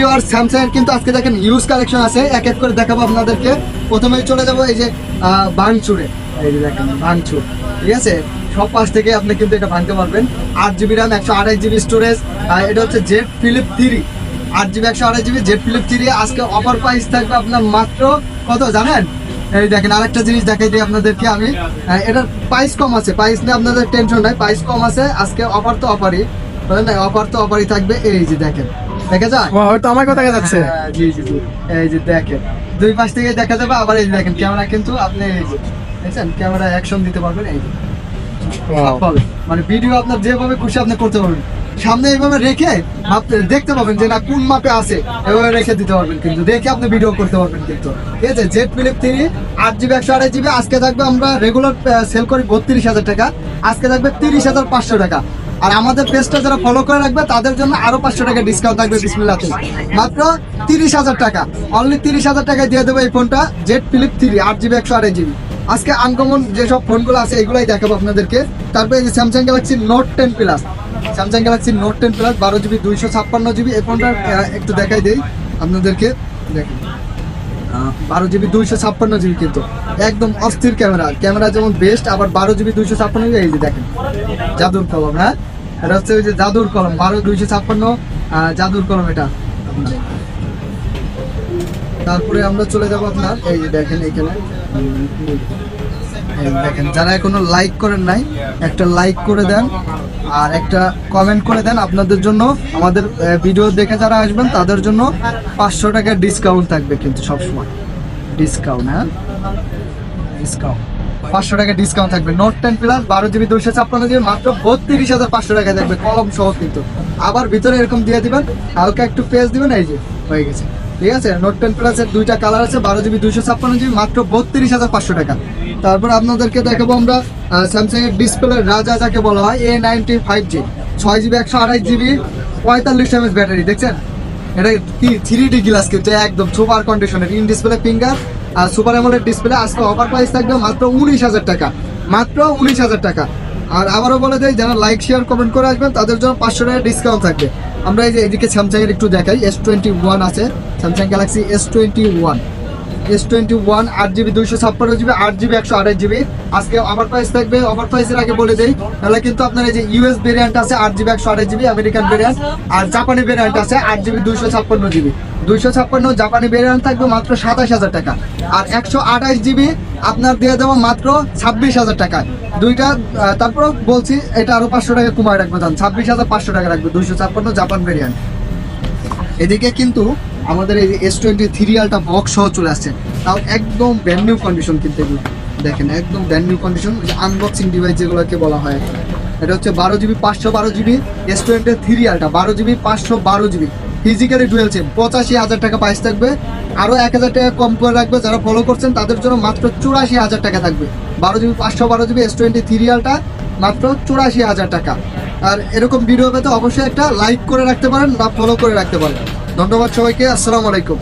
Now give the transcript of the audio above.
Viewer Samsung এর কিন্তু আজকে দেখেন ইউজ কালেকশন আছে, এক এক করে দেখাবো আপনাদেরকে। প্রথমেই চলে যাবো এই যে ভাঙচুরে, এই যে দেখেন ভাঙচুর, ঠিক আছে। সব পাশ থেকে আপনি কিন্তু এটা ভাঙতে পারবেন। 8GB RAM, 128GB storage. এটা হচ্ছে Z flip 3, 8GB 128GB Z flip 3। আজকে অফার প্রাইস থাকবে আপনার মাত্র কত জানেন? এই দেখেন আরেকটা জিনিস দেখাই দিই আপনাদেরকে আমি। এটার প্রাইস কম আছে, প্রাইস নিয়ে আপনাদের টেনশন নাই, প্রাইস কম আছে। আজকে অফার তো অফারই, বুঝলেন না? অফার তো অফারই থাকবে। এই যে দেখেন, দেখা যায় হয়তো আমার কথা যাচ্ছে। জি জি জি, এই যে দেখেন দুই পাশ থেকে দেখা যাবে। আবার এই যে দেখেন ক্যামেরা কিন্তু আপনি এই যে দেখছেন ক্যামেরা অ্যাকশন দিতে পারবেন। এই যে মানে ভিডিও আপনার যেভাবে খুশি আপনি করতে পারবেন। সামনে এইভাবে রেখে দেখতে পাবেন যে না কোন মাপে আছে, এভাবে রেখে দিতে পারবেন, কিন্তু দেখে আপনি ভিডিও করতে পারবেন কিন্তু। ঠিক আছে, জেড ফ্লিপ 3 8GB 128GB। আজকে থাকবে, আমরা রেগুলার সেল করি 32,000 টাকা, আজকে থাকবে 30,500 টাকা। আর আমাদের পেজটা যারা ফলো করে রাখবে তাদের জন্য আরো 500 টাকা ডিসকাউন্ট থাকবে বিসমিল্লাতে। মাত্র 30,000 টাকা, অনলি 30,000 টাকায় দিয়ে দেবো এই ফোনটা, জেড ফ্লিপ 3 8GB 128GB। আজকে আনকমন যেসব ফোনগুলো আছে এগুলাই দেখাবো আপনাদেরকে। তারপরে এই যে Samsung Galaxy note 10 plus, Samsung Galaxy note 10 plus 12GB 256GB। এই ফোনটা একটু দেখাই দেই আপনাদেরকে, দেখেন 12GB 256GB, কিন্তু একদম অস্থির ক্যামেরা, ক্যামেরা যেমন বেস্ট, আবার 12GB 256GB। এই যে দেখেন জাদুর কলম, হ্যাঁ এটা হচ্ছে ওই যে জাদুর কলম 12/256 জাদুর কলম এটা। তারপরে আমরা চলে যাবো আপনার এই যে দেখেন এইখানে, দেখেন যারা এখনো লাইক করেন নাই একটা লাইক করে দেন আর একটা কমেন্ট করে দেন। আপনাদের জন্য, আমাদের ভিডিও দেখে যারা আসবেন তাদের জন্য 500 টাকার ডিসকাউন্ট থাকবে কিন্তু সবসময়। ডিসকাউন্ট, হ্যাঁ ডিসকাউন্ট, 500 টাকা ডিসকাউন্ট থাকবে। নোট 10 প্লাস 12GB 256GB মাত্র 32,500 টাকা থাকবে কলম সহ কিন্তু। আবার ভিতরে এরকম দিয়ে দিবেন, হালকা একটু পেজ দিবেন, এই যে হয়ে গেছে। ঠিক আছে, নোট 10 প্লাসের দুইটা কালার আছে, 12GB 256GB মাত্র 32,500 টাকা। তারপর আপনাদেরকে দেখাবো আমরা স্যামসাং এর ডিসপ্লে রাজা যাকে বলা হয়, A90 5G 6GB 128GB 45mAh battery. দেখছেন এটা কি 3D গ্লাস কিন্তু একদম সুপার কন্ডিশনের, ইন ডিসপ্লে ফিঙ্গার আর সুপার অ্যামোলেড ডিসপ্লে। আজকে অফার প্রাইস থাকবে মাত্র 19,000 টাকা, মাত্র 19,000 টাকা। আর আবারও বলে দেয় যারা লাইক শেয়ার কমেন্ট করে আসবেন তাদের জন্য 500 টাকা ডিসকাউন্ট থাকবে। আমরা এই যে এদিকে স্যামসাং এর একটু দেখাই, S21 আছে, Samsung Galaxy S21 8GB 256GB 8GB 128GB। আজকে অফার প্রাইস থাকবে, অফার প্রাইসের আগে বলে দেই তাহলে কিন্তু আপনার এই যে ইউএস ভেরিয়েন্ট আছে 8GB 128GB আমেরিকান ভেরিয়েন্ট, আর জাপানি ভেরিয়েন্ট আছে 8GB 256GB 256 জাপানি ভেরিয়েন্ট থাকবে মাত্র 27,000 টাকা। আর 128GB আপনার দিয়ে দেবো মাত্র 26,000 টাকায় দুইটা। তারপর বলছি এটা আরো 500 টাকা কমায় রাখবো, দাম 26,500 টাকা রাখবে 256 জাপান ভেরিয়েন্ট। এদিকে কিন্তু আমাদের এই S23 আলট্রা বক্স সহ চলে আসছে, তাও একদম ব্র্যান্ড নিউ কন্ডিশন কিন্তু এগুলো দেখেন, একদম brand new condition, unboxing device যেগুলোকে বলা হয়। এটা হচ্ছে 12GB 512GB S23 ultra 12GB 512GB physically dual সিম, 85,000 টাকা প্রাইস থাকবে। আরও 1,000 টাকা কম করে রাখবে যারা ফলো করছেন তাদের জন্য মাত্র 84,000 টাকা থাকবে। 12GB 512GB S23 আলট্রা মাত্র 84,000 টাকা। আর এরকম ভিডিও পেতে অবশ্যই একটা লাইক করে রাখতে পারেন বা ফলো করে রাখতে পারেন। ধন্যবাদ সবাইকে, আসসালামু আলাইকুম।